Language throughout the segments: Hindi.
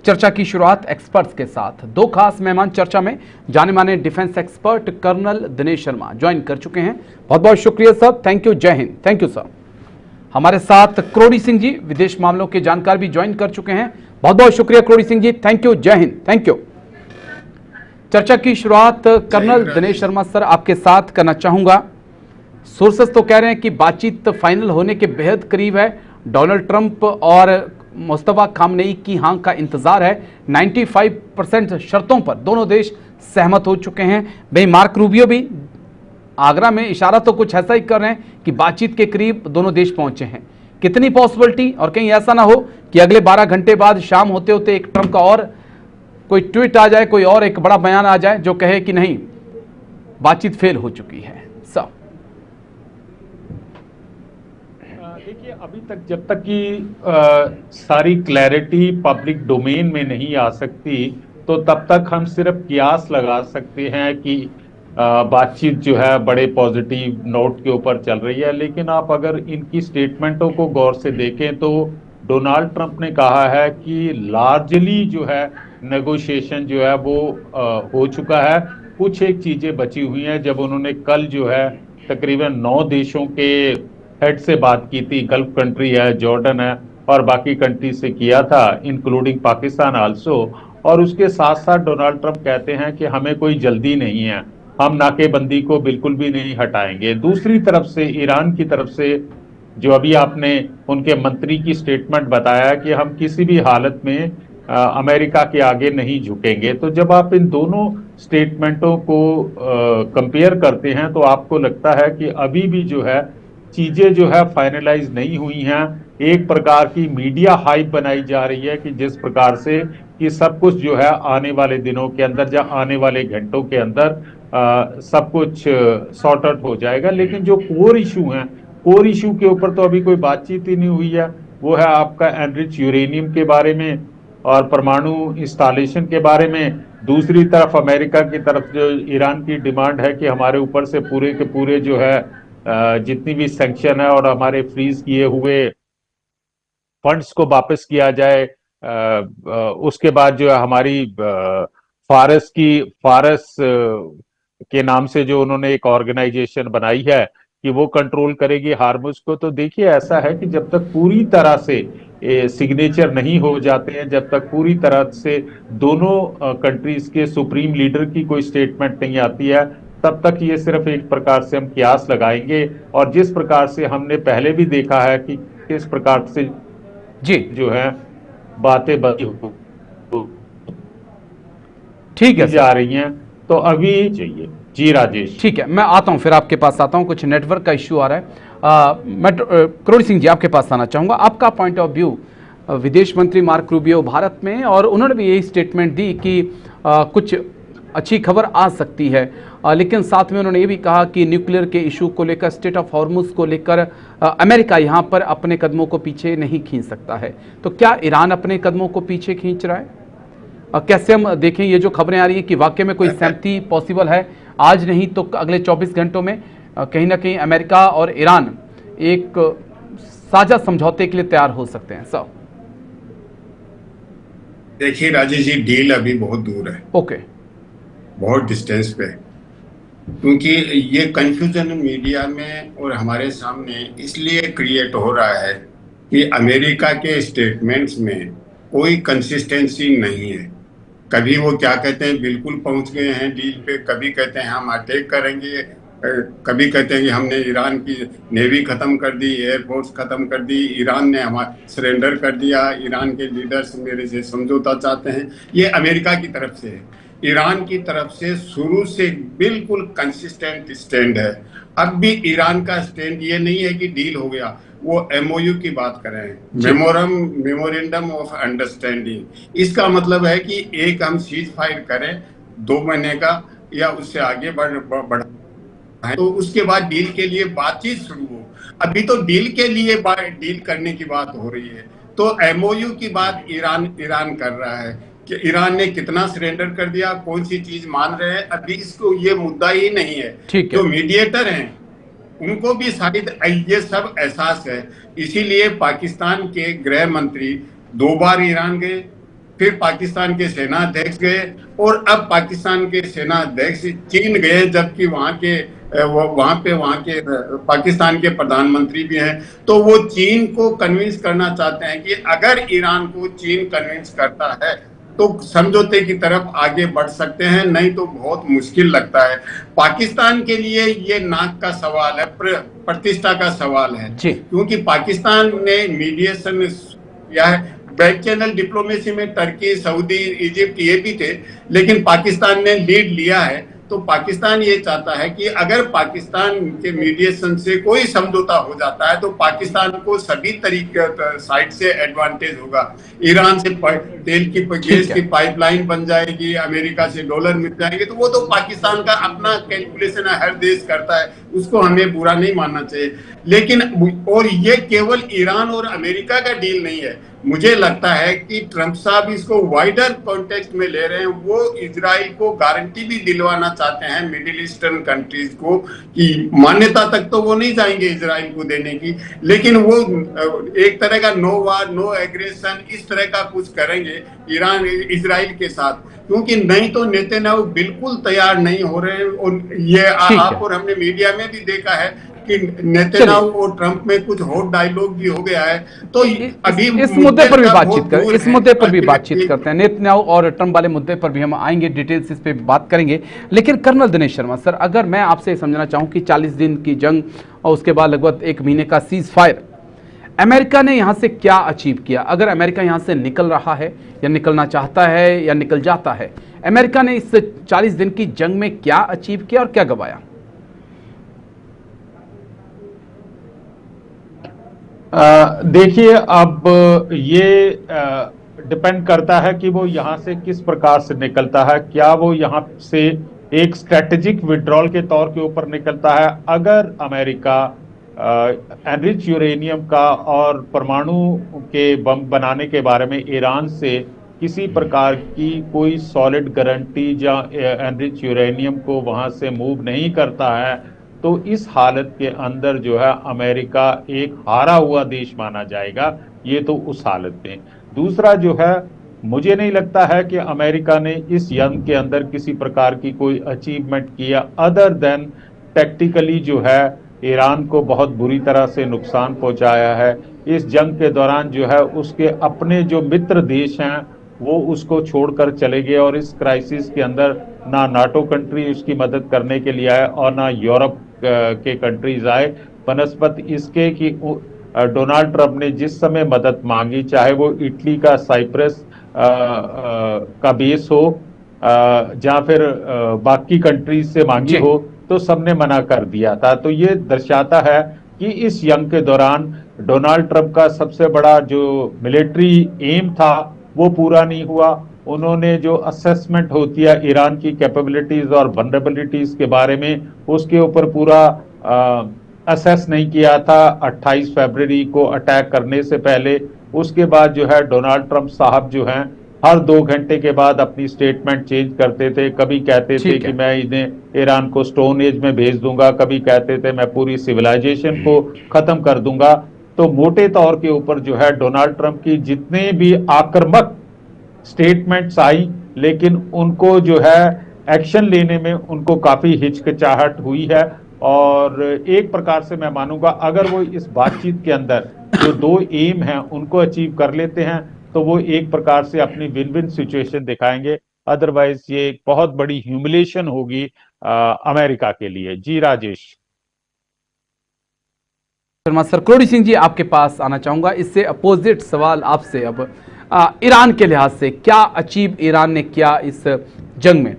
चर्चा की शुरुआत एक्सपर्ट्स के साथ। दो खास मेहमान चर्चा में जाने माने defence expert colonel Dinesh Sharma join कर चुके हैं। बहुत बहुत शुक्रिया सर, थैंक यू, जय हिंद। Thank you sir. हमारे साथ करोड़ी सिंह जी विदेश मामलों के जानकार भी ज्वाइन कर चुके हैं। बहुत बहुत शुक्रिया करोड़ी सिंह जी, थैंक यू, जय हिंद, थैंक यू। चर्चा की शुरुआत कर्नल दिनेश शर्मा सर आपके साथ करना चाहूंगा। सोर्सेस तो कह रहे हैं कि बातचीत फाइनल होने के बेहद करीब है। डोनाल्ड ट्रंप और मुस्तफा खामनेई की हां का इंतजार है। 95% शर्तों पर दोनों देश सहमत हो चुके हैं। भाई मार्क रूबियो भी आगरा में इशारा तो कुछ ऐसा ही कर रहे हैं कि बातचीत के करीब दोनों देश पहुंचे हैं। कितनी पॉसिबिलिटी, और कहीं ऐसा ना हो कि अगले 12 घंटे बाद शाम होते होते एक ट्रंप का और कोई ट्वीट आ जाए, कोई और एक बड़ा बयान आ जाए जो कहे कि नहीं बातचीत फेल हो चुकी है। सब देखिए, अभी तक जब तक कि सारी क्लैरिटी पब्लिक डोमेन में नहीं आ सकती तो तब तक हम सिर्फ कियास लगा सकते हैं कि बातचीत जो है बड़े पॉजिटिव नोट के ऊपर चल रही है। लेकिन आप अगर इनकी स्टेटमेंटों को गौर से देखें तो डोनाल्ड ट्रंप ने कहा है कि लार्जली जो है नेगोशिएशन जो है वो हो चुका है। कुछ एक चीजें बची हुई हैं। जब उन्होंने कल जो है तकरीबन 9 देशों के हेड से बात की थी, गल्फ कंट्री है, जॉर्डन है और बाकी कंट्री से किया था, इंक्लूडिंग पाकिस्तान आल्सो। और उसके साथ साथ डोनाल्ड ट्रंप कहते हैं कि हमें कोई जल्दी नहीं है, हम नाकेबंदी को बिल्कुल भी नहीं हटाएंगे। दूसरी तरफ से ईरान की तरफ से जो अभी आपने उनके मंत्री की स्टेटमेंट बताया कि हम किसी भी हालत में अमेरिका के आगे नहीं झुकेंगे। तो जब आप इन दोनों स्टेटमेंटों को कंपेयर करते हैं तो आपको लगता है कि अभी भी जो है चीजें जो है फाइनलाइज नहीं हुई हैं। एक प्रकार की मीडिया हाइप बनाई जा रही है कि जिस प्रकार से कि सब कुछ जो है आने वाले दिनों के अंदर या आने वाले घंटों के अंदर सब कुछ सॉर्ट आउट हो जाएगा। लेकिन जो कोर इशू है, कोर इशू के ऊपर तो अभी कोई बातचीत ही नहीं हुई है। वो है आपका एनरिच यूरेनियम के बारे में और परमाणु इंस्टॉलेशन के बारे में। दूसरी तरफ अमेरिका की तरफ जो ईरान की डिमांड है कि हमारे ऊपर से पूरे के पूरे जो है जितनी भी सैंक्शन है और हमारे फ्रीज किए हुए फंड्स को वापस किया जाए। उसके बाद जो है हमारी फारस के नाम से जो उन्होंने एक ऑर्गेनाइजेशन बनाई है कि वो कंट्रोल करेगी हार्मुज को। तो देखिए, ऐसा है कि जब तक पूरी तरह से सिग्नेचर नहीं हो जाते हैं, जब तक पूरी तरह से दोनों कंट्रीज के सुप्रीम लीडर की कोई स्टेटमेंट नहीं आती है, तब तक ये सिर्फ एक प्रकार से हम कियास लगाएंगे। और जिस प्रकार से हमने पहले भी देखा है कि किस प्रकार से जी जो है बातें बनी ठीक है जा रही हैं, तो अभी चाहिए। जी राजेश। ठीक है, मैं आता हूं, फिर आपके पास आता हूं। कुछ नेटवर्क का इश्यू आ रहा है। मैं करोड़ी सिंह जी आपके पास आना चाहूंगा। आपका पॉइंट ऑफ व्यू, विदेश मंत्री मार्क रूबियो भारत में, और उन्होंने भी यही स्टेटमेंट दी कि कुछ अच्छी खबर आ सकती है। लेकिन साथ में उन्होंने ये भी कहा कि न्यूक्लियर के इशू को लेकर, स्टेट ऑफ हॉर्मुज को लेकर अमेरिका यहाँ पर अपने कदमों को पीछे नहीं खींच सकता है। तो क्या ईरान अपने कदमों को पीछे खींच रहा है? कैसे हम देखें ये जो खबरें आ रही है कि वाकई में कोई सहमति पॉसिबल है, आज नहीं तो अगले 24 घंटों में कहीं ना कहीं अमेरिका और ईरान एक साझा समझौते के लिए तैयार हो सकते हैं? सर देखिए राजेश जी, डील अभी बहुत दूर है। ओके, बहुत डिस्टेंस पे है। क्योंकि ये कंफ्यूजन मीडिया में और हमारे सामने इसलिए क्रिएट हो रहा है कि अमेरिका के स्टेटमेंट्स में कोई कंसिस्टेंसी नहीं है। कभी वो क्या कहते हैं बिल्कुल पहुंच गए हैं डील पे, कभी कहते हैं हम अटैक करेंगे, कभी कहते हैं कि हमने ईरान की नेवी खत्म कर दी, एयरफोर्स खत्म कर दी, ईरान ने हमारा सरेंडर कर दिया, ईरान के लीडर्स मेरे से समझौता चाहते हैं। ये अमेरिका की तरफ से है। ईरान की तरफ से शुरू से बिल्कुल कंसिस्टेंट स्टैंड है। अब भी ईरान का स्टैंड ये नहीं है कि डील हो गया, वो एमओयू की बात कर रहे हैं, मेमोरेंडम ऑफ अंडरस्टैंडिंग। इसका मतलब है कि एक हम सीज फायर करें 2 महीने का या उससे आगे बढ़ तो उसके बाद डील के लिए बातचीत शुरू हो। अभी तो डील के लिए डील करने की बात हो रही है। तो एमओयू की बात ईरान कर रहा है कि ईरान ने कितना सरेंडर कर दिया, कौन सी चीज मान रहे हैं, अभी इसको ये मुद्दा ही नहीं है। जो मीडिएटर हैं उनको भी शायद ये सब एहसास है। इसीलिए पाकिस्तान के गृह मंत्री 2 बार ईरान गए फिर पाकिस्तान के सेनाध्यक्ष गए, और अब पाकिस्तान के सेनाध्यक्ष चीन गए, जबकि वहां के पाकिस्तान के प्रधानमंत्री भी हैं। तो वो चीन को कन्विंस करना चाहते हैं कि अगर ईरान को चीन कन्विंस करता है तो समझौते की तरफ आगे बढ़ सकते हैं, नहीं तो बहुत मुश्किल लगता है। पाकिस्तान के लिए ये नाक का सवाल है, प्रतिष्ठा का सवाल है, क्योंकि पाकिस्तान ने मीडिएशन या बैक चैनल डिप्लोमेसी में टर्की, सऊदी, इजिप्ट ये भी थे, लेकिन पाकिस्तान ने लीड लिया है। तो पाकिस्तान ये चाहता है कि अगर पाकिस्तान के मीडिएशन से कोई समझौता हो जाता है तो पाकिस्तान को सभी तरीके साइड से एडवांटेज होगा। ईरान से तेल की गैस की पाइपलाइन बन जाएगी, अमेरिका से डॉलर मिल जाएंगे, तो वो तो पाकिस्तान का अपना कैलकुलेशन है, हर देश करता है, उसको हमें बुरा नहीं मानना चाहिए। लेकिन और ये केवल ईरान और अमेरिका का डील नहीं है, मुझे लगता है कि ट्रंप साहब इसको वाइडर कॉन्टेक्स्ट में ले रहे हैं। वो इजराइल को गारंटी भी दिलवाना चाहते हैं, मिडिल ईस्टर्न कंट्रीज को, कि मान्यता तक तो वो नहीं जाएंगे इजराइल को देने की, लेकिन वो एक तरह का नो वार, नो एग्रेशन, इस तरह का कुछ करेंगे ईरान इजराइल के साथ, क्योंकि नहीं तो नेतन्याहू बिल्कुल तैयार नहीं हो रहे हैं। और ये आप और हमने मीडिया में भी देखा है कि नेतन्याहू और ट्रंप में कुछ हॉट डायलॉग भी हो गया है। तो अभी इस मुद्दे पर भी बातचीत करते हैं, नेतन्याहू और ट्रंप वाले मुद्दे पर भी हम आएंगे, डिटेल्स इस पे बात करेंगे। लेकिन कर्नल दिनेश शर्मा सर, अगर मैं आपसे समझना चाहूं कि 40 दिन की जंग और उसके बाद लगभग 1 महीने का सीज फायर, अमेरिका ने यहां से क्या अचीव किया? अगर अमेरिका यहां से निकल रहा है या निकलना चाहता है या निकल जाता है, अमेरिका ने इस 40 दिन की जंग में क्या अचीव किया और क्या गवाया? देखिए, अब ये डिपेंड करता है कि वो यहाँ से किस प्रकार से निकलता है। क्या वो यहाँ से एक स्ट्रेटेजिक विड्रॉल के तौर के ऊपर निकलता है? अगर अमेरिका एनरिच यूरेनियम का और परमाणु के बम बनाने के बारे में ईरान से किसी प्रकार की कोई सॉलिड गारंटी या एनरिच यूरेनियम को वहां से मूव नहीं करता है, तो इस हालत के अंदर जो है अमेरिका एक हारा हुआ देश माना जाएगा। ये तो उस हालत में। दूसरा जो है, मुझे नहीं लगता है कि अमेरिका ने इस जंग के अंदर किसी प्रकार की कोई अचीवमेंट किया, अदर देन टैक्टिकली जो है ईरान को बहुत बुरी तरह से नुकसान पहुंचाया है। इस जंग के दौरान जो है उसके अपने जो मित्र देश हैं वो उसको छोड़कर चले गए, और इस क्राइसिस के अंदर ना नाटो कंट्री उसकी मदद करने के लिए आए और ना यूरोप के कंट्रीज आए, बनस्पत इसके कि डोनाल्ड ट्रंप ने जिस समय मदद मांगी, चाहे वो इटली का साइप्रस का बेस हो या फिर बाकी कंट्रीज से मांगी हो, तो सबने मना कर दिया था। तो ये दर्शाता है कि इस जंग के दौरान डोनाल्ड ट्रंप का सबसे बड़ा जो मिलिट्री एम था वो पूरा नहीं हुआ। उन्होंने जो असेसमेंट होती है ईरान की कैपेबिलिटीज और वल्नरेबिलिटीज के बारे में, उसके ऊपर पूरा असेस नहीं किया था 28 फरवरी को अटैक करने से पहले। उसके बाद जो है डोनाल्ड ट्रंप साहब जो हैं हर 2 घंटे के बाद अपनी स्टेटमेंट चेंज करते थे। कभी कहते थे कि मैं इन्हें ईरान को स्टोन एज में भेज दूंगा, कभी कहते थे मैं पूरी सिविलाइजेशन को खत्म कर दूंगा। तो मोटे तौर के ऊपर जो है डोनाल्ड ट्रंप की जितने भी आक्रामक स्टेटमेंट्स आई, लेकिन उनको जो है एक्शन लेने में उनको काफी हिचकिचाहट हुई है। और एक प्रकार से मैं मानूंगा अगर वो इस बातचीत के अंदर जो 2 एम हैं उनको अचीव कर लेते हैं तो वो एक प्रकार से अपनी विन विन सिचुएशन दिखाएंगे। अदरवाइज ये एक बहुत बड़ी ह्यूमिलेशन होगी अमेरिका के लिए। जी राजेश। शर्मा सर, करोड़ी सिंह जी आपके पास आना चाहूंगा। इससे अपोजिट सवाल आपसे, अब ईरान के लिहाज से क्या अचीव ईरान ने किया इस जंग में?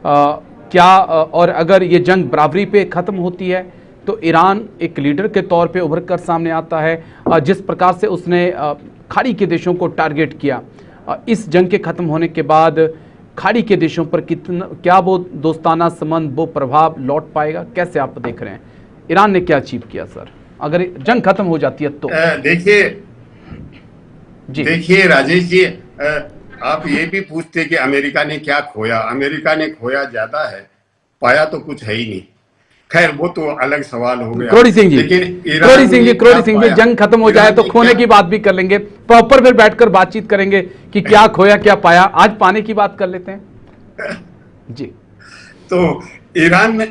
और अगर ये जंग बराबरी पे खत्म होती है तो ईरान एक लीडर के तौर पे उभर कर सामने आता है। जिस प्रकार से उसने खाड़ी के देशों को टारगेट किया, इस जंग के खत्म होने के बाद खाड़ी के देशों पर क्या वो दोस्ताना संबंध, वो प्रभाव लौट पाएगा? कैसे आप देख रहे हैं ईरान ने क्या अचीव किया सर, अगर जंग खत्म हो जाती है तो? देखिए राजेश जी, आप ये भी पूछते कि अमेरिका ने क्या खोया। अमेरिका ने खोया ज्यादा है, पाया तो कुछ है ही नहीं। खैर वो तो अलग सवाल हो गया। क्रोड़ी सिंह जी, लेकिन क्रोड़ी सिंह जी, जंग खत्म हो जाए तो खोने की बात भी कर लेंगे, प्रॉपर फिर बैठकर बातचीत करेंगे कि क्या खोया क्या पाया। आज पाने की बात कर लेते हैं जी। तो ईरान ने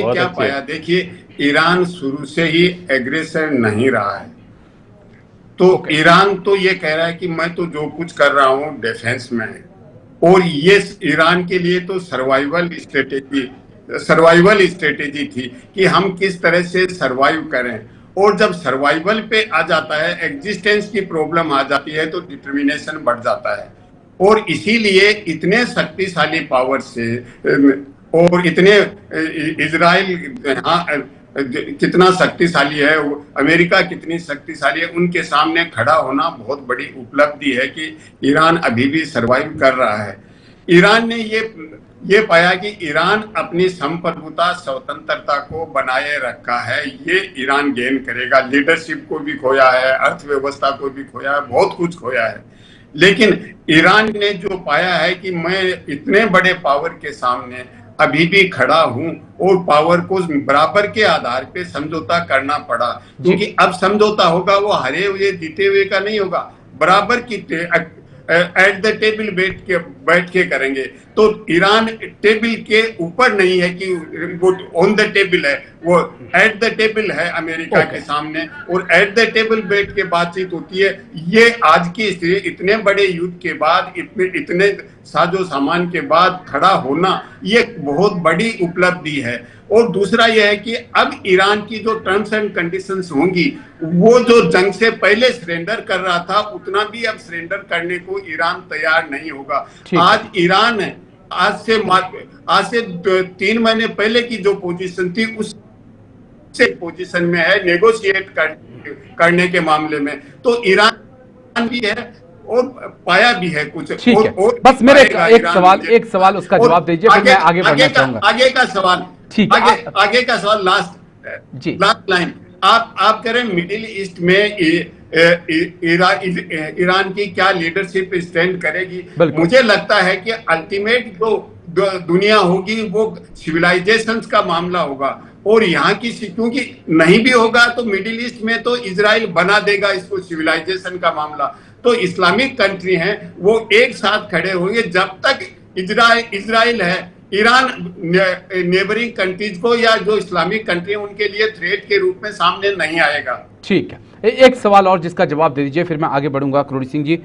बहुत क्या अच्छे। पाया? देखिए, ईरान शुरू से ही एग्रेसर नहीं रहा है। तो ईरान तो ये कह रहा है कि मैं तो जो कुछ कर रहा हूं डिफेंस में है, और ये ईरान के लिए तो सर्वाइवल स्ट्रेटेजी थी कि हम किस तरह से सर्वाइव करें। और जब सर्वाइवल पे आ जाता है, एग्जिस्टेंस की प्रॉब्लम आ जाती है, तो डिटर्मिनेशन बढ़ जाता है। और इसीलिए इतने शक्तिशाली पावर से और इतने इजराइल कितना शक्तिशाली है, अमेरिका कितनी शक्तिशाली है, उनके सामने खड़ा होना बहुत बड़ी उपलब्धि है कि ईरान अभी भी सरवाइव कर रहा है। ईरान ने ये पाया कि ईरान अपनी संप्रभुता स्वतंत्रता को बनाए रखा है, ये ईरान गेन करेगा। लीडरशिप को भी खोया है, अर्थव्यवस्था को भी खोया है, बहुत कुछ खोया है। लेकिन ईरान ने जो पाया है कि मैं इतने बड़े पावर के सामने अभी भी खड़ा हूं, और पावर को बराबर के आधार पे समझौता करना पड़ा, क्योंकि अब समझौता होगा वो हरे हुए जीते हुए का नहीं होगा, बराबर की एट द टेबल बैठ के करेंगे। तो ईरान टेबल के ऊपर नहीं है कि वो ऑन द टेबल है, वो एट द टेबल है अमेरिका के सामने, और एट द टेबल बैठ के बातचीत होती है। ये आज की स्थिति, इतने बड़े युद्ध के बाद, इतने साजो सामान के बाद खड़ा होना, ये बहुत बड़ी उपलब्धि है। और दूसरा यह है कि अब ईरान की जो टर्म्स एंड कंडीशंस होंगी, वो जो जंग से पहले सरेंडर कर रहा था, उतना भी अब सरेंडर करने को ईरान तैयार नहीं होगा। आज ईरान है, आज से 3 महीने पहले की जो पोजीशन थी, उस पोजीशन में है नेगोशिएट करने के मामले में। तो ईरान भी है और पाया भी है कुछ। ठीक है, बस मेरे एक सवाल उसका जवाब दीजिए, फिर मैं आगे बढ़ना चाहूंगा। आगे का सवाल, ठीक है, आगे का सवाल लास्ट लाइन। आप कह रहे हैं मिडिल ईस्ट में ईरान की क्या लीडरशिप स्टैंड करेगी? मुझे लगता है कि अल्टीमेट जो दुनिया होगी वो सिविलाइजेशंस का मामला होगा, और यहाँ की, क्योंकि नहीं भी होगा तो मिडिल ईस्ट में तो इजराइल बना देगा इसको सिविलाइजेशन का मामला। तो इस्लामिक कंट्री हैं, वो एक साथ खड़े होंगे। जब तक इजराइल है, ईरान नेबरिंग कंट्रीज को या जो इस्लामिक कंट्री है उनके लिए थ्रेट के रूप में सामने नहीं आएगा। ठीक है, एक सवाल और जिसका जवाब दे दीजिए, फिर मैं आगे बढ़ूंगा। क्रोड़ी सिंह जी,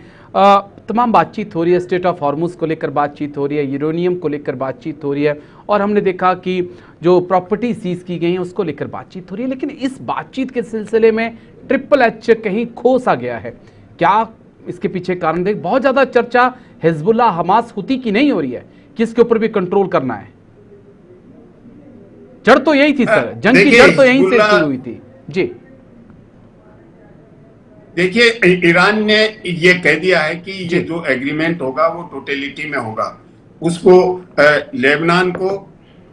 तमाम बातचीत हो रही है, स्टेट ऑफ हॉर्मुज को लेकर बातचीत हो रही है, यूरेनियम को लेकर बातचीत हो रही है, और हमने देखा कि जो प्रॉपर्टी सीज की गई है उसको लेकर बातचीत हो रही है। लेकिन इस बातचीत के सिलसिले में ट्रिपल एच कहीं खो सा गया है, क्या इसके पीछे कारण? देख, बहुत ज्यादा चर्चा हिजबुल्लाह हमास हुती की नहीं हो रही है कि इसके ऊपर भी कंट्रोल करना है। जड़ तो यही थी सर, जंग की जड़ तो यहीं से शुरू हुई थी जी। देखिए, ईरान ने ये कह दिया है कि ये जो एग्रीमेंट होगा वो टोटलिटी में होगा, उसको लेबनान को,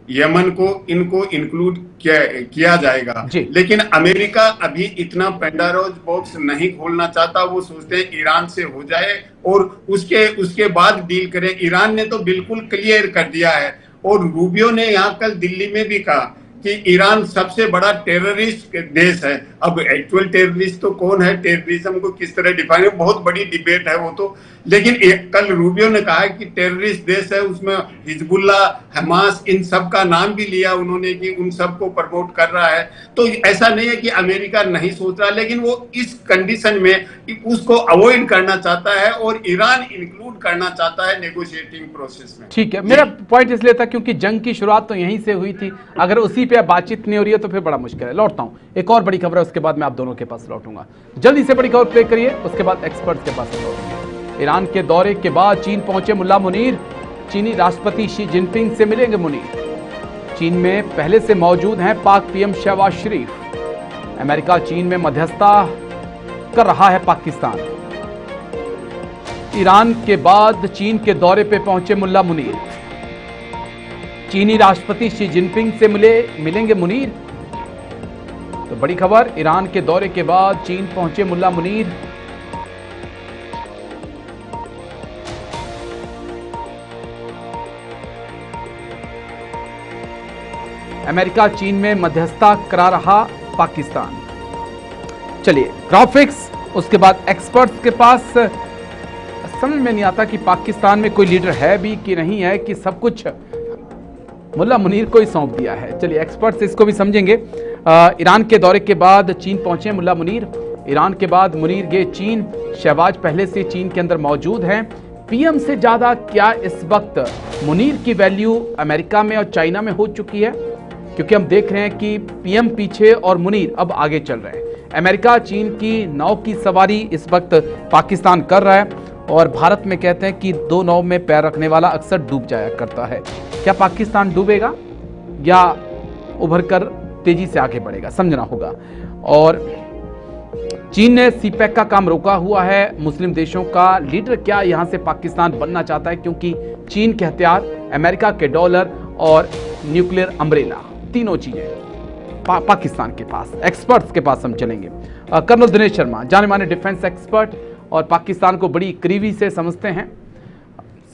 यमन को, इनको इंक्लूड किया जाएगा। लेकिन अमेरिका अभी इतना पेंडारोज बॉक्स नहीं खोलना चाहता। वो सोचते हैं ईरान से हो जाए और उसके बाद डील करें। ईरान ने तो बिल्कुल क्लियर कर दिया है, और रूबियो ने यहाँ कल दिल्ली में भी कहा कि ईरान सबसे बड़ा टेररिस्ट देश है। अब एक्चुअल टेररिस्ट तो कौन है, टेररिज्म को किस तरह डिफाइन है, बहुत बड़ी डिबेट है वो तो। लेकिन कल रूबियो ने कहा कि टेररिस्ट देश है, उसमें हिजबुल्लाह, हमास, इन सब का नाम भी लिया उन्होंने कि उन सब को प्रमोट कर रहा है। तो ऐसा नहीं है कि अमेरिका नहीं सोच रहा, लेकिन वो इस कंडीशन में उसको अवॉइड करना चाहता है और ईरान इंक्लूड करना चाहता है नेगोशिएटिंग प्रोसेस में। ठीक है, मेरा पॉइंट इसलिए था क्योंकि जंग की शुरुआत तो यहीं से हुई थी, अगर उसी पे बातचीत नहीं हो रही है तो फिर बड़ा मुश्किल है। लौटता हूं, एक और बड़ी खबर है, उसके बाद मैं आप दोनों के पास लौटूंगा। जल्दी से बड़ी खबर प्ले करिए, उसके बाद एक्सपर्ट्स के पास लौटूंगा। ईरान के दौरे के बाद चीन पहुंचे मुल्ला मुनीर, चीनी राष्ट्रपति शी जिनपिंग से मिलेंगे मुनीर। चीन में पहले से मौजूद हैं पाक पीएम शहबाज शरीफ। अमेरिका चीन में मध्यस्थता कर रहा है पाकिस्तान। ईरान के बाद चीन के दौरे पे पहुंचे मुल्ला मुनीर, चीनी राष्ट्रपति शी जिनपिंग से मिलेंगे मुनीर। तो बड़ी खबर, ईरान के दौरे के बाद चीन पहुंचे मुल्ला मुनीर। अमेरिका चीन में मध्यस्थता करा रहा पाकिस्तान। चलिए ग्राफिक्स, उसके बाद एक्सपर्ट्स के पास। समझ में नहीं आता कि पाकिस्तान में कोई लीडर है भी कि नहीं है, कि सब कुछ मुल्ला मुनीर को ही सौंप दिया है। चलिए एक्सपर्ट्स इसको भी समझेंगे। ईरान के दौरे के बाद चीन पहुंचे मुल्ला मुनीर। ईरान के बाद मुनीर गए चीन। शहबाज पहले से चीन के अंदर मौजूद हैं। पीएम से ज्यादा क्या इस वक्त मुनीर की वैल्यू अमेरिका में और चाइना में हो चुकी है? क्योंकि हम देख रहे हैं कि पीएम पीछे और मुनीर अब आगे चल रहे हैं। अमेरिका चीन की नाव की सवारी इस वक्त पाकिस्तान कर रहा है, और भारत में कहते हैं कि दो नाव में पैर रखने वाला अक्सर डूब जाया करता है। क्या पाकिस्तान डूबेगा या उभरकर तेजी से आगे बढ़ेगा, समझना होगा। और चीन ने सीपैक का काम रोका हुआ है। मुस्लिम देशों का लीडर क्या यहां से पाकिस्तान बनना चाहता है? क्योंकि चीन के हथियार, अमेरिका के डॉलर और न्यूक्लियर अम्ब्रेला, तीनों चीजें पाकिस्तान के पास। एक्सपर्ट्स के पास हम चलेंगे। कर्नल दिनेश शर्मा, जाने माने डिफेंस एक्सपर्ट और पाकिस्तान को बड़ी करीबी से समझते हैं।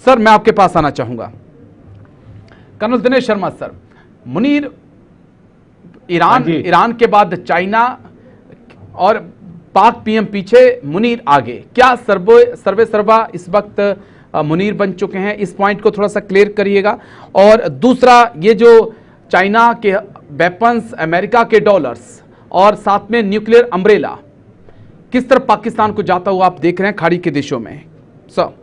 सर मैं आपके पास आना चाहूंगा। Colonel Dinesh Sharma sir, Munir Iran के बाद चाइना और पाक पीएम पीछे, मुनीर आगे, क्या सर्वे सर्वा इस वक्त मुनीर बन चुके हैं? इस पॉइंट को थोड़ा सा क्लियर करिएगा। और दूसरा, ये जो चाइना के वेपन्स, अमेरिका के डॉलर्स और साथ में न्यूक्लियर अम्ब्रेला किस तरह पाकिस्तान को जाता हुआ आप देख रहे हैं खाड़ी के देशों में? सर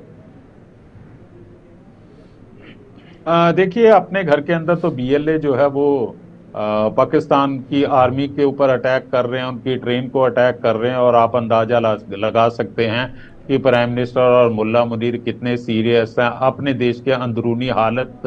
देखिए, अपने घर के अंदर तो बीएलए जो है वो पाकिस्तान की आर्मी के ऊपर अटैक कर रहे हैं, उनकी ट्रेन को अटैक कर रहे हैं, और आप अंदाजा लगा सकते हैं कि प्राइम मिनिस्टर और मुल्ला मुनीर कितने सीरियस हैं अपने देश के अंदरूनी हालत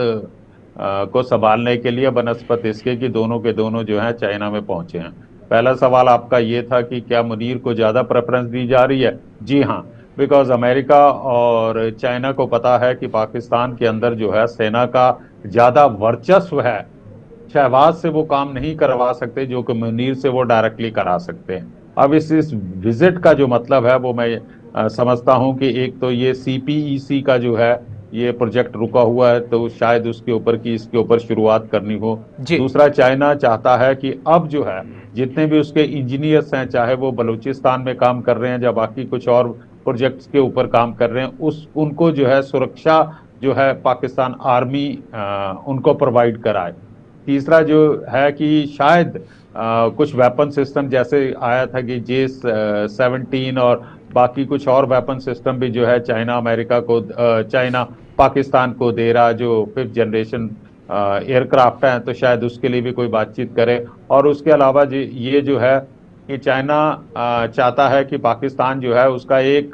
को संभालने के लिए, बनस्पत इसके कि दोनों के दोनों जो हैं चाइना में पहुंचे हैं। पहला सवाल आपका ये था कि क्या मुनीर को ज़्यादा प्रेफरेंस दी जा रही है? जी हाँ, बिकॉज अमेरिका और चाइना को पता है कि पाकिस्तान के अंदर जो है सेना का ज़्यादा वर्चस्व है। शहबाज से वो काम नहीं करवा सकते जो कि मुनीर से वो डायरेक्टली करा सकते हैं। अब इस विजिट का जो मतलब है वो मैं समझता हूं कि एक तो ये CPEC का जो है ये प्रोजेक्ट रुका हुआ है, तो शायद उसके ऊपर की इसके ऊपर शुरुआत करनी हो। दूसरा, चाइना चाहता है कि अब जो है जितने भी उसके इंजीनियर्स हैं, चाहे वो बलूचिस्तान में काम कर रहे हैं या बाकी कुछ और प्रोजेक्ट्स के ऊपर काम कर रहे हैं, उनको जो है सुरक्षा जो है पाकिस्तान आर्मी उनको प्रोवाइड कराए। तीसरा जो है कि शायद कुछ वेपन सिस्टम जैसे आया था कि J-17 और बाकी कुछ और वेपन सिस्टम भी जो है चाइना पाकिस्तान को दे रहा, जो 5th जनरेशन एयरक्राफ्ट हैं, तो शायद उसके लिए भी कोई बातचीत करे। और उसके अलावा ये जो है कि चाइना चाहता है कि पाकिस्तान जो है उसका एक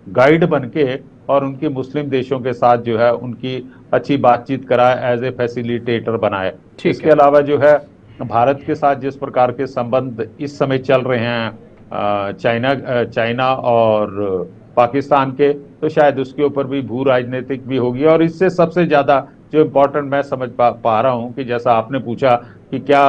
गाइड बनके और उनकी मुस्लिम देशों के साथ जो है उनकी अच्छी बातचीत कराए, एज ए फैसिलिटेटर बनाए। इसके अलावा जो है भारत के साथ जिस प्रकार के संबंध इस समय चल रहे हैं चाइना और पाकिस्तान के, तो शायद उसके ऊपर भी भू राजनीतिक भी होगी। और इससे सबसे ज्यादा जो इम्पोर्टेंट मैं समझ पा रहा हूं कि जैसा आपने पूछा कि क्या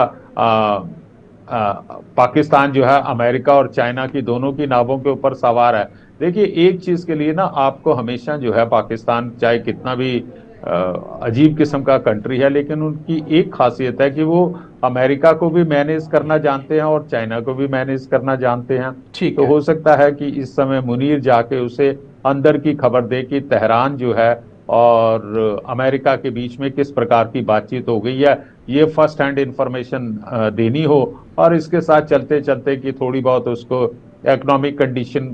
पाकिस्तान जो है अमेरिका और चाइना की दोनों की नावों के ऊपर सवार है। देखिए, एक चीज के लिए ना आपको हमेशा जो है पाकिस्तान चाहे कितना भी अजीब किस्म का कंट्री है, लेकिन उनकी एक खासियत है कि वो अमेरिका को भी मैनेज करना जानते हैं और चाइना को भी मैनेज करना जानते हैं। ठीक तो हो सकता है कि इस समय मुनीर जाके उसे अंदर की खबर दे कि तेहरान जो है और अमेरिका के बीच में किस प्रकार की बातचीत हो गई है, ये फर्स्ट हैंड इंफॉर्मेशन देनी हो, और इसके साथ चलते चलते कि थोड़ी बहुत उसको इकोनॉमिक कंडीशन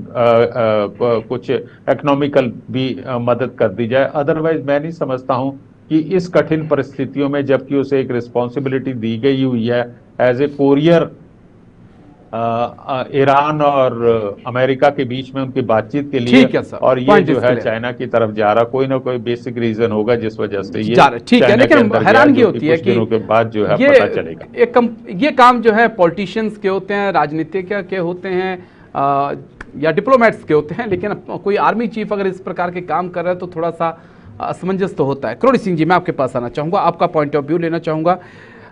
कुछ इकोनॉमिकल भी मदद कर दी जाए। अदरवाइज मैं नहीं समझता हूं कि इस कठिन परिस्थितियों में, जबकि उसे एक रिस्पॉन्सिबिलिटी दी गई हुई है एज ए कोरियर ईरान और अमेरिका के बीच में उनकी बातचीत के लिए, और ये जो है चाइना की तरफ जा रहा, कोई ना कोई बेसिक रीजन होगा जिस वजह से ये ठीक है। लेकिन हैरानगी होती है कि दिनों के बाद जो है पता चलेगा। ये काम जो है पॉलिटिशियंस के होते हैं, राजनीतिक के होते हैं या डिप्लोमेट्स के होते हैं, लेकिन कोई आर्मी चीफ अगर इस प्रकार के काम कर रहा है तो थोड़ा सा असमंजस तो होता है। करोड़ी सिंह जी, मैं आपके पास आना चाहूँगा, आपका पॉइंट ऑफ व्यू लेना चाहूँगा।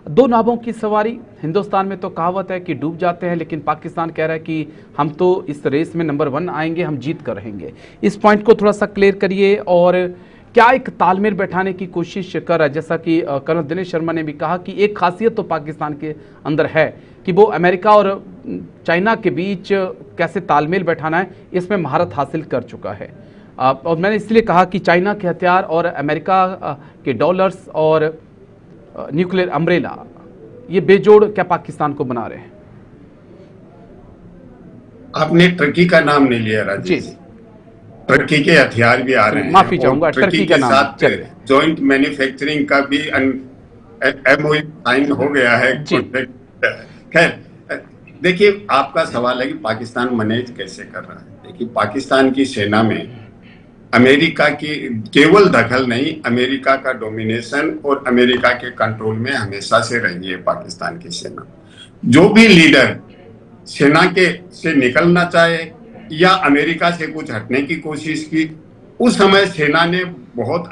दो नावों की सवारी, हिंदुस्तान में तो कहावत है कि डूब जाते हैं, लेकिन पाकिस्तान कह रहा है कि हम तो इस रेस में नंबर 1 आएंगे, हम जीत कर रहेंगे। इस पॉइंट को थोड़ा सा क्लियर करिए। और क्या एक तालमेल बैठाने की कोशिश कर रहा है? जैसा कि कर्नल दिनेश शर्मा ने भी कहा कि एक खासियत तो पाकिस्तान के अंदर है कि वो अमेरिका और चाइना के बीच कैसे तालमेल बैठाना है, इसमें महारत हासिल कर चुका है। और मैंने इसलिए कहा कि चाइना के हथियार और अमेरिका के डॉलर्स और न्यूक्लियर अम्ब्रेला, ये बेजोड़ क्या पाकिस्तान को बना रहे हैं? आपने टर्की का नाम नहीं लिया राजेश जी। टर्की के हथियार भी आ रहे हैं, माफी चाहूंगा, टर्की के साथ जॉइंट मैन्युफैक्चरिंग का भी एमओयू साइन हो गया है। खैर, देखिए आपका सवाल है कि पाकिस्तान मैनेज कैसे कर रहा है। देखिए पाकिस्तान की सेना में अमेरिका की केवल दखल नहीं, अमेरिका का डोमिनेशन और अमेरिका के कंट्रोल में हमेशा से रही है पाकिस्तान की सेना। जो भी लीडर सेना के से निकलना चाहे या अमेरिका से कुछ हटने की कोशिश की, उस समय सेना ने बहुत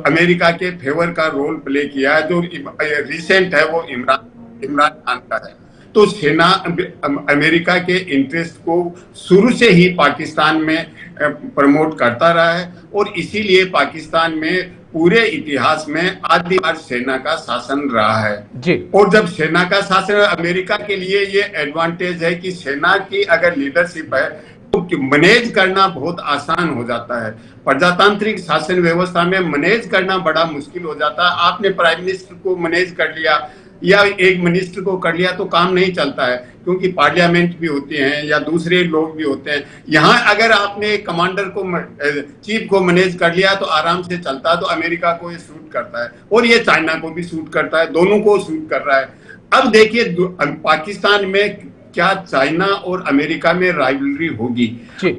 अमेरिका के फेवर का रोल प्ले किया है। जो रिसेंट है वो इमरान खान का है। तो सेना अमेरिका के इंटरेस्ट को शुरू से ही पाकिस्तान में प्रमोट करता रहा है और इसीलिए पाकिस्तान में पूरे इतिहास में आधी बार सेना का शासन रहा है जी। और जब सेना का शासन, अमेरिका के लिए ये एडवांटेज है कि सेना की अगर लीडरशिप है तो मैनेज करना बहुत आसान हो जाता है। प्रजातांत्रिक शासन व्यवस्था में मैनेज करना बड़ा मुश्किल हो जाता है। आपने प्राइम मिनिस्टर को मैनेज कर लिया या एक मिनिस्टर को कर लिया तो काम नहीं चलता है, क्योंकि पार्लियामेंट भी होते हैं या दूसरे लोग भी होते हैं। यहाँ अगर आपने कमांडर को, चीफ को मैनेज कर लिया तो आराम से चलता है। तो अमेरिका को ये सूट करता है और ये चाइना को भी सूट करता है, दोनों को सूट कर रहा है। अब देखिए पाकिस्तान में क्या चाइना और अमेरिका में राइवलरी होगी,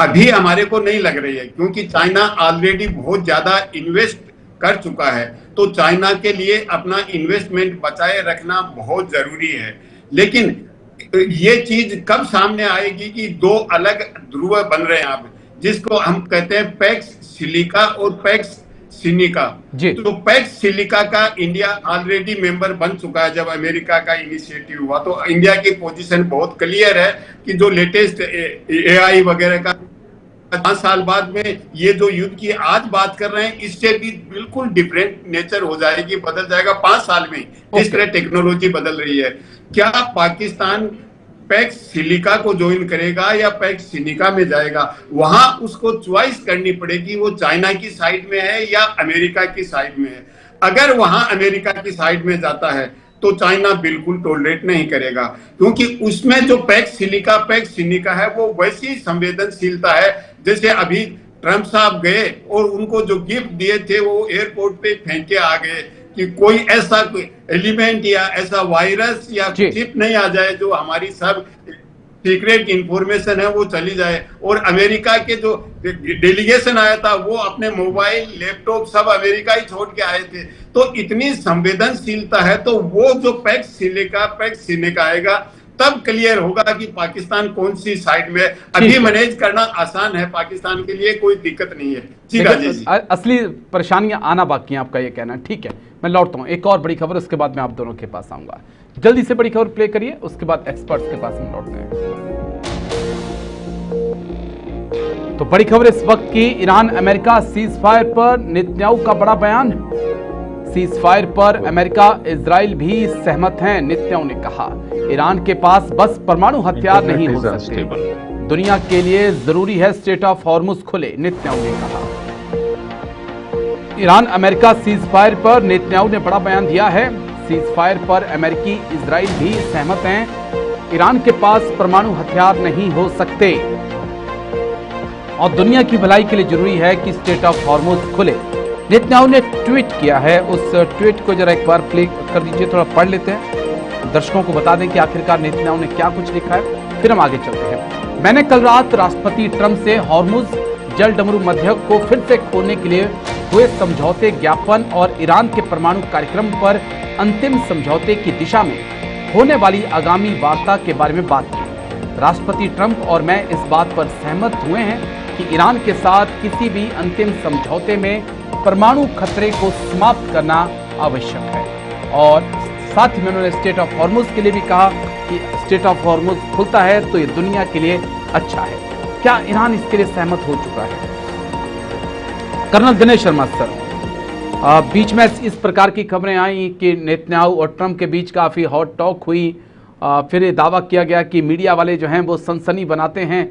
अभी हमारे को नहीं लग रही है, क्योंकि चाइना ऑलरेडी बहुत ज्यादा इन्वेस्ट कर चुका है। तो चाइना के लिए अपना इन्वेस्टमेंट बचाए रखना बहुत जरूरी है। लेकिन ये चीज कब सामने आएगी कि दो अलग ध्रुव बन रहे हैं अब, जिसको हम कहते हैं पैक्स सिलिका और पैक्स सिनिका। तो पैक्स सिलिका का इंडिया ऑलरेडी मेंबर बन चुका है। जब अमेरिका का इनिशिएटिव हुआ तो इंडिया की पोजीशन बहुत क्लियर है कि जो लेटेस्ट एआई वगैरह का 5 साल बाद में ये जो युद्ध की आज बात कर रहे हैं, इससे भी बिल्कुल डिफरेंट नेचर हो जाएगी, बदल जाएगा 5 साल में। इस तरह टेक्नोलॉजी बदल रही है। क्या पाकिस्तान पैक्स सिलिका को ज्वाइन करेगा या पैक्स सिनिका में जाएगा? वहां उसको चॉइस करनी पड़ेगी, वो चाइना की साइड में है या अमेरिका की साइड में है। अगर वहां अमेरिका की साइड में जाता है तो चाइना बिल्कुल टॉलरेट नहीं करेगा, क्योंकि उसमें जो पैक्स सिलिका पैक्स सिनिका है वो वैसी संवेदनशीलता है जैसे अभी ट्रंप साहब गए और उनको जो गिफ्ट दिए थे वो एयरपोर्ट पे फेंक के आ गए कि कोई ऐसा एलिमेंट या ऐसा वायरस या चिप नहीं आ जाए जो हमारी सब सीक्रेट इंफॉर्मेशन है वो चली जाए। और अमेरिका के जो डेलीगेशन आया था वो अपने मोबाइल लैपटॉप सब अमेरिका ही छोड़ के आए थे। तो इतनी संवेदनशीलता है, तो वो जो पैक्स सिलिका आएगा तब क्लियर होगा कि पाकिस्तान कौन सी साइड में। अभी मैनेज करना आसान है पाकिस्तान के लिए, कोई दिक्कत नहीं है। ठीक है, असली परेशानियां आना बाकी है, आपका ये कहना ठीक है। मैं लौटता हूं, एक और बड़ी खबर, उसके बाद मैं आप दोनों के पास आऊंगा। जल्दी से बड़ी खबर प्ले करिए, उसके बाद एक्सपर्ट्स के पास हम लौटते हैं। तो बड़ी खबर इस वक्त की, ईरान अमेरिका सीज फायर पर नेतन्याहू का बड़ा बयान। सीज फायर पर अमेरिका इजराइल भी सहमत हैं, नेतन्याहू ने कहा। ईरान के पास बस परमाणु हथियार नहीं हो सकते, दुनिया के लिए जरूरी है स्ट्रेट ऑफ हॉर्मुज खुले, नेतन्याहू ने कहा। ईरान अमेरिका सीज फायर पर नेतन्याहू ने बड़ा बयान दिया है। सीज फायर पर अमेरिकी इजराइल भी सहमत हैं, ईरान के पास परमाणु हथियार नहीं हो सकते और दुनिया की भलाई के लिए जरूरी है कि स्ट्रेट ऑफ हॉर्मुज खुले, नेतन्याहू ने ट्वीट किया है। उस ट्वीट को जरा एक बार प्ले कर दीजिए, थोड़ा पढ़ लेते हैं, दर्शकों को बता दें कि आखिरकार नेतन्याहू ने क्या कुछ लिखा है, फिर हम आगे चलते हैं। मैंने कल रात राष्ट्रपति ट्रंप से हॉर्मुज जल डमरू मध्यक को फिर से खोलने के लिए हुए समझौते ज्ञापन और ईरान के परमाणु कार्यक्रम पर अंतिम समझौते की दिशा में होने वाली आगामी वार्ता के बारे में बात की। राष्ट्रपति ट्रंप और मैं इस बात पर सहमत हुए हैं कि ईरान के साथ किसी भी अंतिम समझौते में परमाणु खतरे को समाप्त करना आवश्यक है। और साथ ही में उन्होंने स्ट्रेट ऑफ हॉर्मुज के लिए भी कहा कि स्ट्रेट ऑफ हॉर्मुज खुलता है तो ये दुनिया के लिए अच्छा है। क्या ईरान इसके लिए सहमत हो चुका है? कर्नल दिनेश शर्मा सर, बीच में इस प्रकार की खबरें आई कि नेतन्याहू और ट्रंप के बीच काफ़ी हॉट टॉक हुई। फिर ये दावा किया गया कि मीडिया वाले जो हैं वो सनसनी बनाते हैं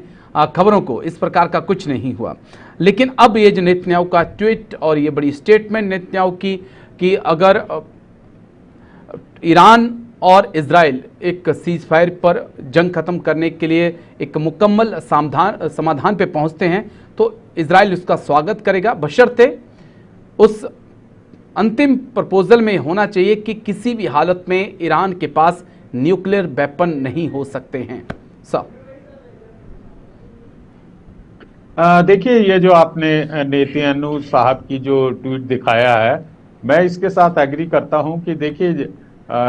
खबरों को, इस प्रकार का कुछ नहीं हुआ। लेकिन अब ये जो नेतन्याहू का ट्वीट और ये बड़ी स्टेटमेंट नेतन्याहू की कि अगर ईरान और इजराइल एक सीज फायर पर जंग खत्म करने के लिए एक मुकम्मल समाधान पे पहुंचते हैं तो इजराइल उसका स्वागत करेगा, बशर्ते उस अंतिम प्रपोजल में होना चाहिए कि किसी भी हालत में ईरान के पास न्यूक्लियर वेपन नहीं हो सकते हैं। सर देखिए, ये जो आपने नेतन्याहू साहब की जो ट्वीट दिखाया है, मैं इसके साथ एग्री करता हूं कि देखिए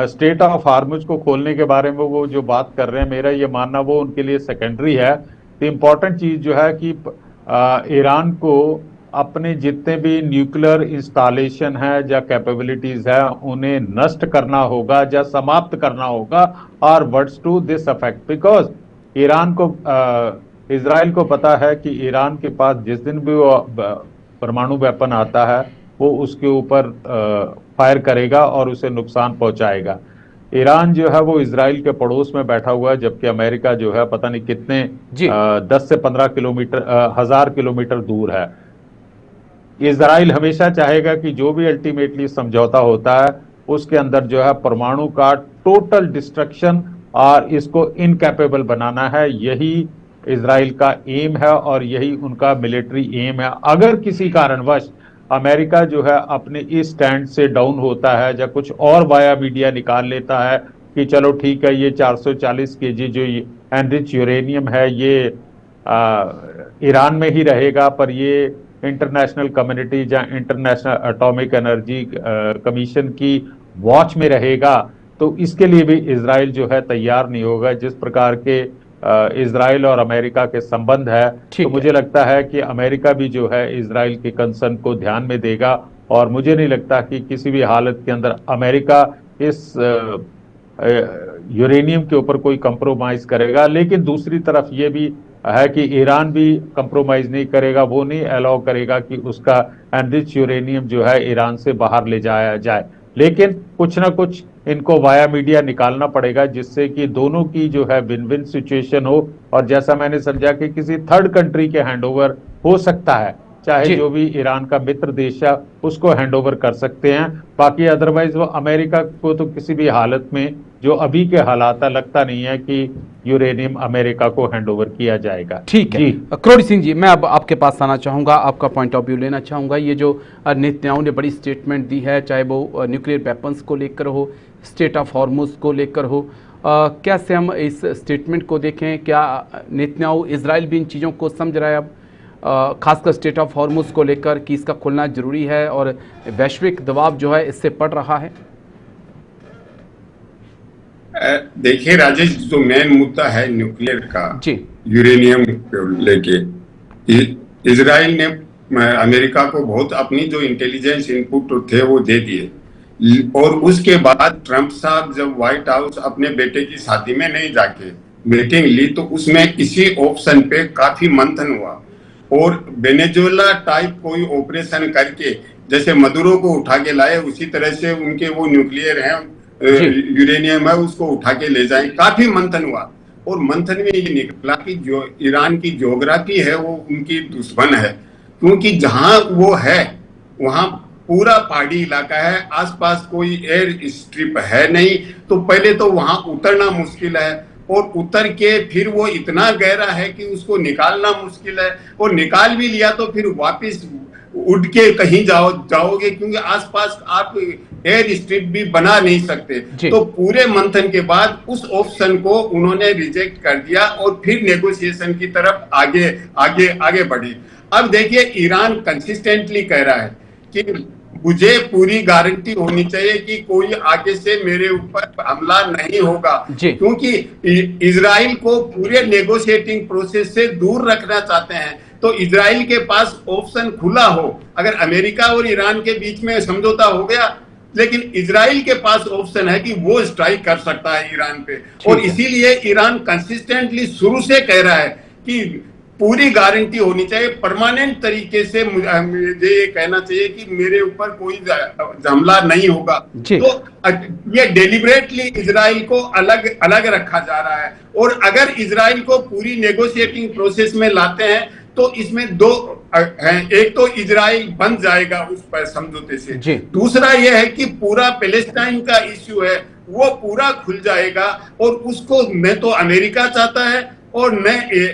स्टेट ऑफ हार्मुज को खोलने के बारे में वो जो बात कर रहे हैं, मेरा ये मानना वो उनके लिए सेकेंडरी है। तो इम्पोर्टेंट चीज जो है कि ईरान को अपने जितने भी न्यूक्लियर इंस्टॉलेशन है या कैपेबिलिटीज है उन्हें नष्ट करना होगा या समाप्त करना होगा, और words to this effect, because Iran को इजराइल को पता है कि ईरान के पास जिस दिन भी वो परमाणु वेपन आता है वो उसके ऊपर फायर करेगा और उसे नुकसान पहुंचाएगा। ईरान जो है वो इजराइल के पड़ोस में बैठा हुआ है, जबकि अमेरिका जो है पता नहीं कितने 10 से 15 किलोमीटर 1000 किलोमीटर दूर है। इजराइल हमेशा चाहेगा कि जो भी अल्टीमेटली समझौता होता है उसके अंदर जो है परमाणु का टोटल डिस्ट्रक्शन और इसको इनकैपेबल बनाना है। यही इजराइल का एम है और यही उनका मिलिट्री एम है। अगर किसी कारणवश अमेरिका जो है अपने इस स्टैंड से डाउन होता है या कुछ और वाया मीडिया निकाल लेता है कि चलो ठीक है, ये 440 केजी जो एनरिच यूरेनियम है ये ईरान में ही रहेगा, पर ये इंटरनेशनल कम्युनिटी या इंटरनेशनल एटॉमिक एनर्जी कमीशन की वॉच में रहेगा, तो इसके लिए भी इजराइल जो है तैयार नहीं होगा। जिस प्रकार के इजराइल और अमेरिका के संबंध है, तो मुझे लगता है कि अमेरिका भी जो है इजराइल के कंसर्न को ध्यान में देगा, और मुझे नहीं लगता कि किसी भी हालत के अंदर अमेरिका इस यूरेनियम के ऊपर कोई कंप्रोमाइज करेगा। लेकिन दूसरी तरफ ये भी है कि ईरान भी कंप्रोमाइज नहीं करेगा, वो नहीं अलाउ करेगा कि उसका एनरिच यूरेनियम जो है ईरान से बाहर ले जाया जाए। लेकिन कुछ ना कुछ इनको वाया मीडिया निकालना पड़ेगा जिससे कि दोनों की जो है विन विन सिचुएशन हो, और जैसा मैंने समझा कि किसी थर्ड कंट्री के हैंडओवर हो सकता है, चाहे जो भी ईरान का मित्र देश है उसको हैंडओवर कर सकते हैं। बाकी अदरवाइज वो अमेरिका को तो किसी भी हालत में, जो अभी के हालात है, लगता नहीं है कि यूरेनियम अमेरिका को हैंडओवर किया जाएगा। ठीक है करोड़ी सिंह जी, मैं अब आपके पास आना चाहूँगा, आपका पॉइंट ऑफ व्यू लेना चाहूँगा। ये जो नेतन्याहू ने बड़ी स्टेटमेंट दी है, चाहे वो न्यूक्लियर वेपन्स को लेकर हो, स्टेट ऑफ हॉर्मुज को लेकर हो, कैसे हम इस स्टेटमेंट को देखें? क्या नेतन्याहू इजराइल भी इन चीज़ों को समझ रहा है अब, खासकर स्टेट ऑफ हॉर्मुज को लेकर कि इसका खुलना जरूरी है और वैश्विक दबाव जो है इससे पड़ रहा है? देखिए राजेश, जो मेन मुद्दा है न्यूक्लियर का, यूरेनियम को लेके, इजराइल ने अमेरिका को बहुत अपनी जो इंटेलिजेंस इनपुट थे वो दे दिए, और उसके बाद ट्रंप साहब जब व्हाइट हाउस अपने बेटे की शादी में नहीं जाके मीटिंग ली तो उसमें इसी ऑप्शन पे काफी मंथन हुआ, और वेनेजुएला टाइप कोई ऑपरेशन करके जैसे मदुरो को उठा के लाए उसी तरह से उनके वो न्यूक्लियर है यूरेनियम है उसको उठा के ले जाए। काफी मंथन हुआ, और मंथन में ये निकला कि जो ईरान की ज्योग्राफी है वो उनकी दुश्मन है, क्योंकि जहां वो है वहां पूरा पहाड़ी इलाका है, आसपास कोई एयर स्ट्रिप है नहीं, तो पहले तो वहां उतरना मुश्किल है, और उतर के फिर वो इतना गहरा है कि उसको निकालना मुश्किल है, और निकाल भी लिया तो फिर वापस उड़ के कहीं जाओगे क्योंकि आसपास आप एयर स्ट्रिप भी बना नहीं सकते। तो पूरे मंथन के बाद उस ऑप्शन को उन्होंने रिजेक्ट कर दिया और फिर नेगोशिएशन की तरफ आगे बढ़ी। अब देखिए ईरान कंसिस्टेंटली कह रहा है कि मुझे पूरी गारंटी होनी चाहिए कि कोई आगे से मेरे ऊपर हमला नहीं होगा, क्योंकि इजराइल को पूरे नेगोशिएटिंग प्रोसेस से दूर रखना चाहते हैं। तो इजराइल के पास ऑप्शन खुला हो, अगर अमेरिका और ईरान के बीच में समझौता हो गया, लेकिन इजराइल के पास ऑप्शन है कि वो स्ट्राइक कर सकता है ईरान पे, और इसीलिए ईरान कंसिस्टेंटली शुरू से कह रहा है कि पूरी गारंटी होनी चाहिए, परमानेंट तरीके से मुझे ये कहना चाहिए कि मेरे ऊपर कोई हमला नहीं होगा। तो ये डेलिबरेटली इजराइल को अलग अलग रखा जा रहा है, और अगर इजराइल को पूरी नेगोशिएटिंग प्रोसेस में लाते हैं तो इसमें दो हैं, एक तो इजराइल बन जाएगा उस पर समझौते से, दूसरा यह है कि पूरा पैलेस्टाइन का इश्यू है वो पूरा खुल जाएगा, और उसको न तो अमेरिका चाहता है और न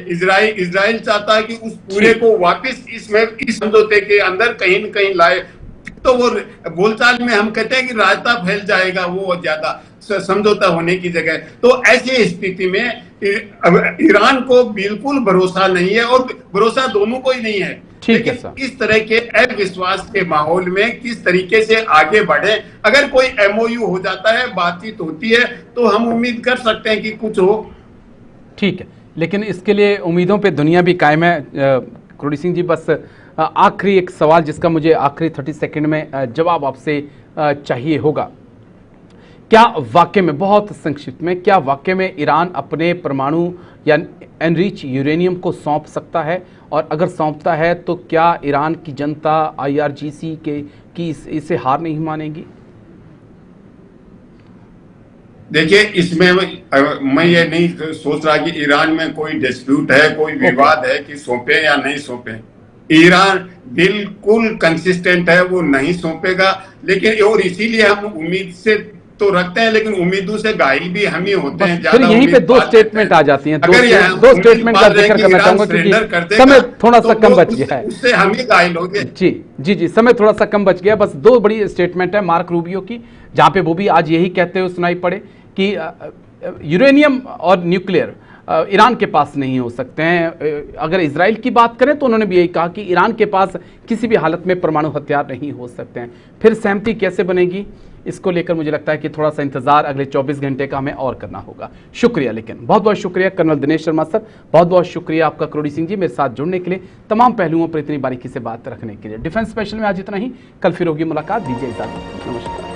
इजराइल चाहता है कि उस पूरे को वापस इस समझौते के अंदर कहीं न कहीं लाए। तो वो बोलचाल में हम कहते हैं कि रायता फैल जाएगा वो ज्यादा समझौता होने की जगह। तो ऐसी स्थिति में ईरान को बिल्कुल भरोसा नहीं है, और भरोसा दोनों को ही नहीं है। ठीक है सर। इस तरह के अविश्वास के माहौल में किस तरीके से आगे बढ़े, अगर कोई एमओयू हो जाता है, बातचीत होती है, तो हम उम्मीद कर सकते हैं कि कुछ हो। ठीक है, लेकिन इसके लिए उम्मीदों पे दुनिया भी कायम है। करोड़ी सिंह जी, बस आखिरी एक सवाल जिसका मुझे आखिरी 30 सेकंड में जवाब आपसे चाहिए होगा, क्या वाकई में, बहुत संक्षिप्त में, क्या वाकई में ईरान अपने परमाणु या एनरिच यूरेनियम को सौंप सकता है, और अगर सौंपता है तो क्या ईरान की जनता IRGC की इसे हार नहीं मानेगी? देखिए, इसमें मैं ये नहीं सोच रहा कि ईरान में कोई डिस्प्यूट है, कोई विवाद है कि सौंपे या नहीं सौंपे। ईरान बिल्कुल कंसिस्टेंट है, वो नहीं सौंपेगा। लेकिन और इसीलिए हम उम्मीद से तो रखते हैं, लेकिन उम्मीदों से घायल भी हम ही होते हैं। फिर यहीं पे दो स्टेटमेंट आ जाती हैं। दो स्टेटमेंट का जिक्र करना चाहूंगा क्योंकि समय थोड़ा सा कम बच गया है। उससे हम ही घायल हो गए। जी, समय थोड़ा सा कम बच गया। बस दो बड़ी स्टेटमेंट है मार्क रूबियो की, जहां पे वो भी आज यही कहते हुए सुनाई पड़े कि यूरेनियम और न्यूक्लियर ईरान के पास नहीं हो सकते हैं। अगर इजराइल की बात करें तो उन्होंने भी यही कहा कि ईरान के पास किसी भी हालत में परमाणु हथियार नहीं हो सकते हैं। फिर सहमति कैसे बनेगी, इसको लेकर मुझे लगता है कि थोड़ा सा इंतजार अगले 24 घंटे का हमें और करना होगा। शुक्रिया, लेकिन बहुत बहुत शुक्रिया कर्नल दिनेश शर्मा सर, बहुत बहुत शुक्रिया आपका करोड़ी सिंह जी, मेरे साथ जुड़ने के लिए, तमाम पहलुओं पर इतनी बारीकी से बात रखने के लिए। डिफेंस स्पेशल में आज इतना ही, कल फिर होगी मुलाकात। दीजिए इजाजत, नमस्कार।